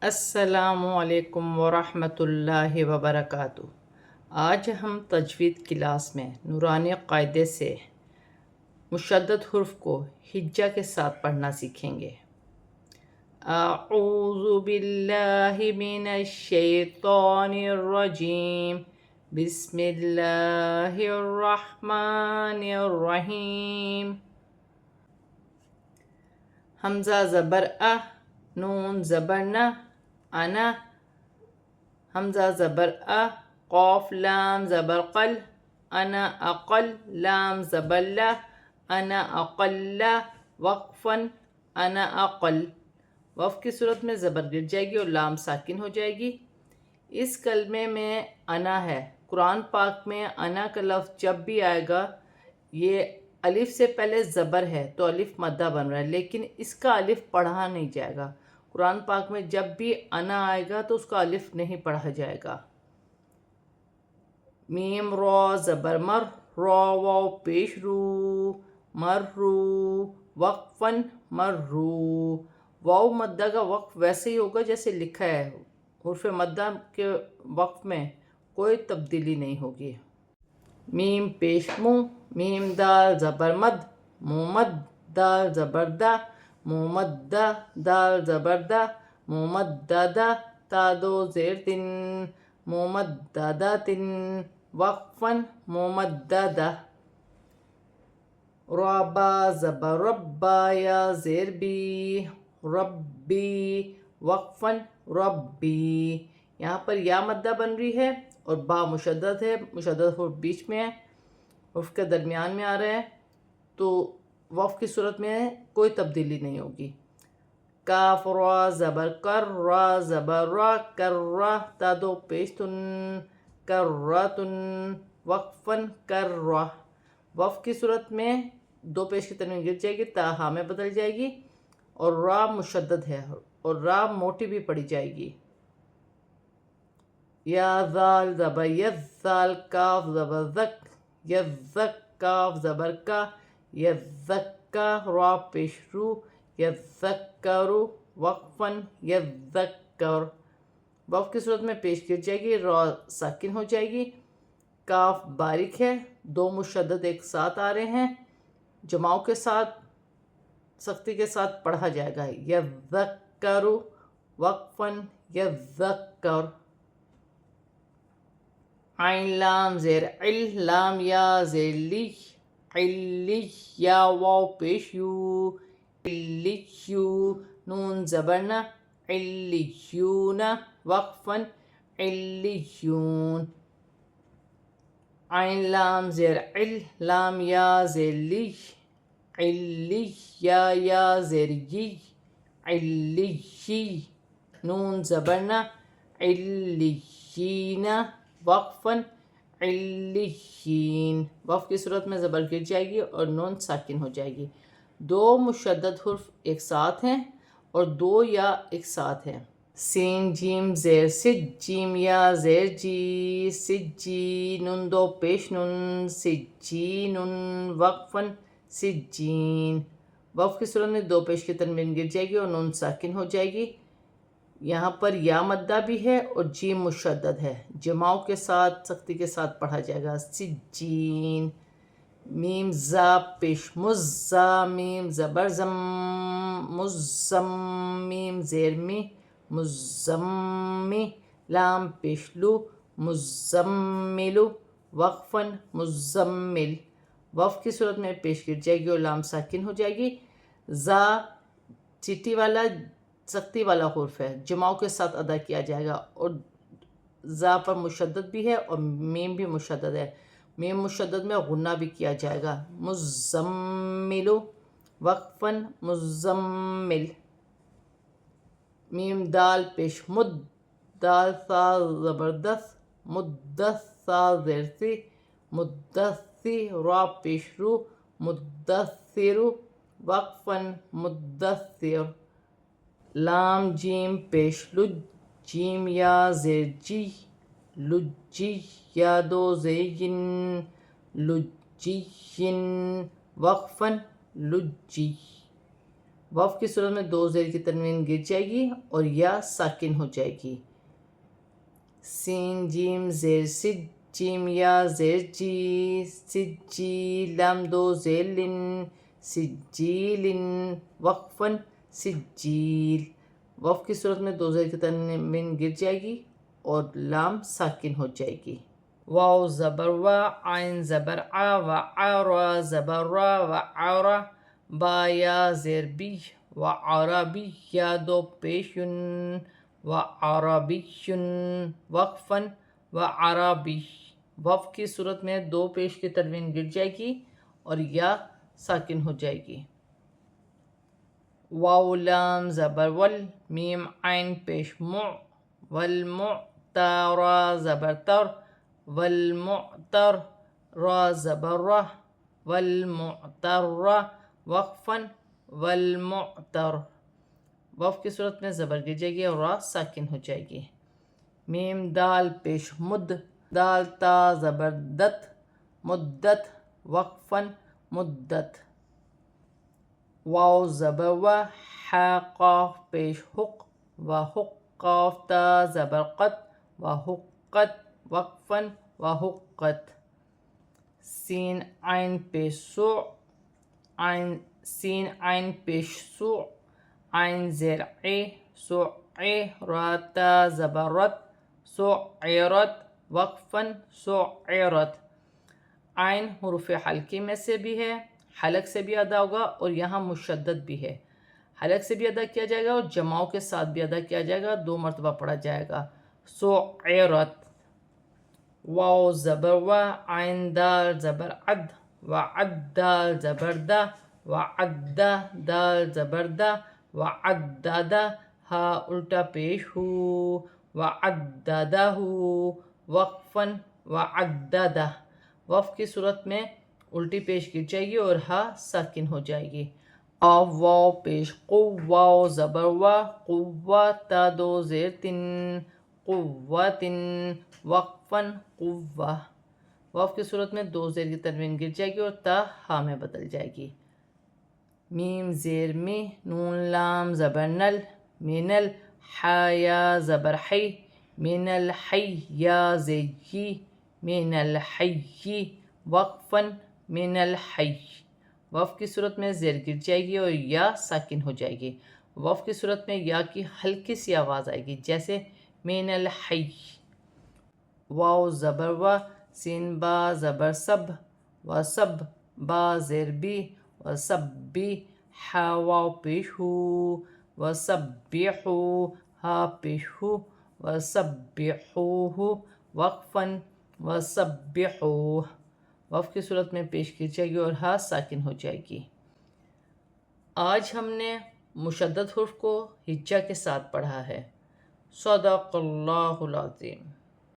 السلام علیکم ورحمۃ اللہ وبرکاتہ۔ آج ہم تجوید کلاس میں نورانی قاعدے سے مشدد حرف کو ہجا کے ساتھ پڑھنا سیکھیں گے۔ اعوذ باللہ من الشیطان الرجیم، بسم اللہ الرحمن الرحیم۔ حمزہ زبر ا، نون زبر نہ، انا، حمزہ زبر ا، قاف لام زبر قل، انا اقل، لام زبر لا، انا اقل، وقفاً، انا اقل۔ وقف کی صورت میں زبر گر جائے گی اور لام ساکن ہو جائے گی۔ اس کلمے میں انا ہے۔ قرآن پاک میں انا کا لفظ جب بھی آئے گا، یہ الف سے پہلے زبر ہے تو الف مدہ بن رہا ہے، لیکن اس کا الف پڑھا نہیں جائے گا۔ قرآن پاک میں جب بھی انا آئے گا تو اس کا الف نہیں پڑھا جائے گا۔ میم را زبر مر، را واو پیش رو، مر رو، وقفاً مر رو۔ واو مدہ کا وقف ویسے ہی ہوگا جیسے لکھا ہے، حرف مدہ کے وقف میں کوئی تبدیلی نہیں ہوگی۔ میم پیش مو، میم دال زبر مد، مومد، دال زبر دا، مومدہ، دال زبر دا، مومددہ، تا دو زیر تن، مومددہ تن، وقفاً مومددہ۔ رابا زبر ربا، یا زیر بی، ربی، وقفاً ربی۔ یہاں پر یا مدہ بن رہی ہے اور با مشدد ہے، مشدد حرف بیچ میں ہے، حرف کے درمیان میں آ رہا ہے، تو وقف کی صورت میں کوئی تبدیلی نہیں ہوگی۔ کاف را زبر کر، را زبر را، کر را، تا دو پیش تن، کر را تن، وقفاً کر را۔ وقف کی صورت میں دو پیش کی تنوین گر جائے گی، تا ہا میں بدل جائے گی، اور را مشدد ہے اور را موٹی بھی پڑی جائے گی۔ یا ذال زبر یز، ذال کاف زبر زک، یزک، کاف زبر کا، یزکا، را پیش رو، یذکرو، وقفاً یذکر۔ وقف کی صورت میں پیش گر جائے گی، را ساکن ہو جائے گی۔ کاف باریک ہے، دو مشدد ایک ساتھ آ رہے ہیں، جماؤ کے ساتھ سختی کے ساتھ پڑھا جائے گا، یذکرو، وقفاً یذکر۔ عین لام زیر عل، لام یا زیر لی، علی، یا واو پیش یو، علیو، نون زبر نہ، علیون، وقفاً علیون۔ عین لام زیر عل، لام یا زیر لی، علی، یا زیر یی، علیی، نون زبر نہ، علیین، وقفاً علیین۔ وقف کی صورت میں زبر گر جائے گی اور نون ساکن ہو جائے گی۔ دو مشدد حرف ایک ساتھ ہیں اور دو یا ایک ساتھ ہیں۔ سین جیم زیر سج، جیم یا زیر جی، سجی، نون دو پیش نون، سجینن، وقفاً سجین۔ وقف کی صورت میں دو پیش کی تنوین گر جائے گی اور نون ساکن ہو جائے گی۔ یہاں پر یا مدہ بھی ہے اور جیم مشدد ہے، جماؤ کے ساتھ سختی کے ساتھ پڑھا جائے گا، سجین۔ میم زا پیش مز، زا، میم زبر زم، مزم، میم زیر می، مزمی، لام پیش لو، مزملو، وقفاً مزمل۔ وقف کی صورت میں پیش گر جائے گی اور لام ساکن ہو جائے گی۔ زا چٹی والا سختی والا حرف ہے، جماؤ کے ساتھ ادا کیا جائے گا، اور زا پر مشدد بھی ہے اور میم بھی مشدد ہے، میم مشدد میں غنہ بھی کیا جائے گا، مزملو، وقفاً مزمل۔ میم دال پیش مد، دال سا زبردست، مدس، سا زیر سی، مدسی، را پیش رو، مدثرو، وقفاً مدثر۔ لام جیم پیش لج، جیم یا زیر جی، لجی، یا دو زین، لجین، وقفاً لجی۔ وف کی صورت میں دو زیر کی تنوین گر جائے گی اور یا ساکن ہو جائے گی. سین جیم زیر سج جیم یا زیر جی سجی لام دو زیر لن سجیلن وقفن سجیل. وف کی صورت میں دو زیر کی تنوین گر جائے گی اور لام ساکن ہو جائے گی. واو زبر وا عین زبر آ و آرا زبر را و آرا با یا زیر بی و عربی یا دو پیشن و عربیشن وقفن و عربی. وف کی صورت میں دو پیش کی تنوین گر جائے گی اور یا ساکن ہو جائے گی. واو لام زبر ول میم عین پیش مع والمعتر زبر تر والمعتر را زبر رہ والمعتر وقفن والمعتر. وف کی صورت میں زبر گر جائے گی اور را ساکن ہو جائے گی. میم دال پیش مد دال تا زبر دت مدت وقفن مدت. واو زبر و حا قاف پیش حق و حق قاف تا زبر قط و حقت وقفن و حقت. سین عین پیش سوع عین سین عین پیش سوع عین زیر اے سوع را تا زبر رت سعرت وقفن سعرت. عین حروف حلقے میں سے بھی ہے، حلق سے بھی ادا ہوگا اور یہاں مشدد بھی ہے. حلق سے بھی ادا کیا جائے گا اور جماؤں کے ساتھ بھی ادا کیا جائے گا، دو مرتبہ پڑھا جائے گا. سعرت. واو زبر و عین دال زبر عد و عد دال زبر دا و عد دال زبر دا و عدد ہا الٹا پیش ہو و عددہ وقفن و عددہ. وف کی صورت میں الٹی پیش گر جائے گی اور ہا ساکن ہو جائے گی. قاف واو پیش قو واو زبر و قوہ تا دو زیر تن قوتن وقفن قوہ. وف کی صورت میں دو زیر کی تنوین گر جائے گی اور تا ہا میں بدل جائے گی. میم زیر می نون لام زبر نل مینل حا یا زبر حی من الحی یا زی من الحی وقفن من الحی. وف کی صورت میں زیر گر جائے گی اور یا ساکن ہو جائے گی. وف کی صورت میں یا کی ہلکی سی آواز آئے گی جیسے من الحی. واو زبر و سین با زبر سب و سب با زیر بی و سب بی حا واو پیش ہو و سب بیحو ہا پیش ہو و سب بیحوہ وقفن و سب بیحوہ. وف کی صورت میں پیش کی جائے گی اور ہا ساکن ہو جائے گی. آج ہم نے مشدد حرف کو ہجا کے ساتھ پڑھا ہے. صدق اللہ العظیم.